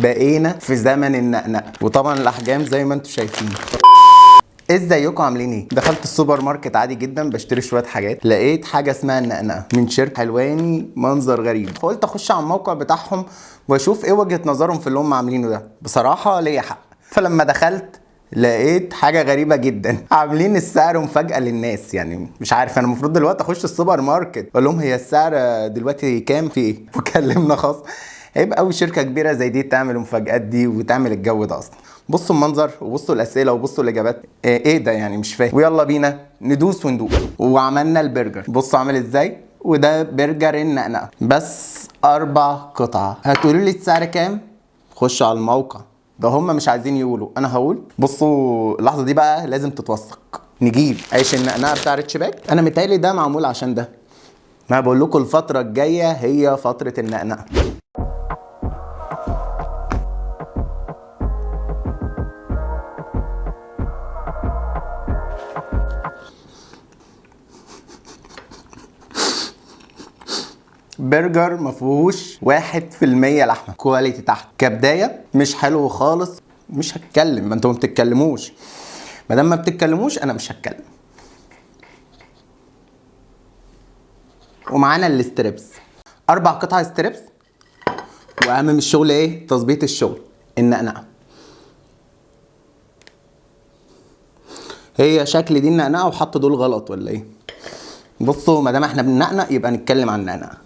بقينا في زمن النقنق، وطبعا الاحجام زي ما انتم شايفين. ازيكم عاملين ايه؟ دخلت السوبر ماركت عادي جدا بشتري شويه حاجات، لقيت حاجه اسمها النقنقه من شركه حلواني، منظر غريب، فقلت اخش على الموقع بتاعهم واشوف ايه وجهه نظرهم في اللي هم عاملينه ده. بصراحه ليا حق. فلما دخلت لقيت حاجه غريبه جدا، عاملين السعر مفاجاه للناس. يعني مش عارف، انا المفروض دلوقتي اخش السوبر ماركت اقول لهم هي السعر دلوقتي كام في ايه وكلمنا خاص. عيب قوي شركه كبيره زي دي تعمل المفاجآت دي وتعمل الجو ده اصلا. بصوا المنظر وبصوا الاسئله وبصوا الاجابات، ايه ده يعني؟ مش فاهم. ويلا بينا ندوس وندوق. وعملنا البرجر، بصوا عامل ازاي. وده برجر النقنقه، بس 4 قطع. هتقولوا لي السعر كام؟ خش على الموقع ده، هم مش عايزين يقولوا، انا هقول. بصوا اللحظه دي بقى لازم تتوثق. نجيب عيش النقنقه بتاع ريتش باك. انا متهيألي ده معمول عشان ده. ما بقول لكم الفتره الجايه هي فتره النقنقه. برجر مفيهوش 1% لحمه. كواليتي تحت كبدايه مش حلو خالص. مش هتكلم، ما انتوا ما بتتكلموش. ما دام ما بتتكلموش انا مش هتكلم. ومعانا الاستريبس، 4 قطع استريبس. واهم من الشغل ايه؟ تظبيط الشغل. النقنقه هي شكل دي النقنقه، وحط دول غلط ولا ايه؟ بصوا ما دام احنا بننقنق يبقى نتكلم عن النقنقه.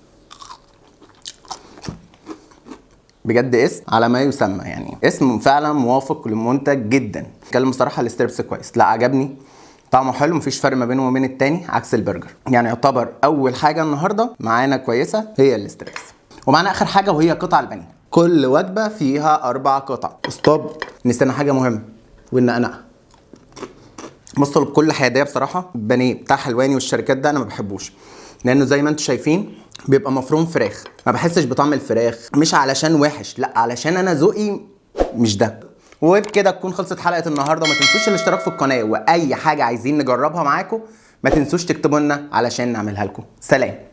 بجد اسم على ما يسمى، يعني اسم فعلا موافق للمنتج جدا. اتكلم بصراحه الاستريبس كويس، لا عجبني، طعمه حلو، مفيش فرق ما بينه وبين التاني عكس البرجر. يعني يعتبر اول حاجه النهارده معانا كويسه هي الاستريبس. ومعانا اخر حاجه وهي قطع البانيه. كل وجبه فيها 4 قطع. ستوب، نسينا حاجه مهمه، والنقنقه. بصوا بكل حياديه بصراحه، البانيه بتاع حلواني والشركات ده انا ما بحبوش، لانه زي ما انتم شايفين بيبقى مفروم فراخ، ما بحسش بطعم الفراخ. مش علشان وحش، لا علشان انا ذوقي مش ده. وبكده تكون خلصت حلقه النهارده. ما تنسوش الاشتراك في القناه، واي حاجه عايزين نجربها معاكم ما تنسوش تكتبوا لنا علشان نعملها لكم. سلام.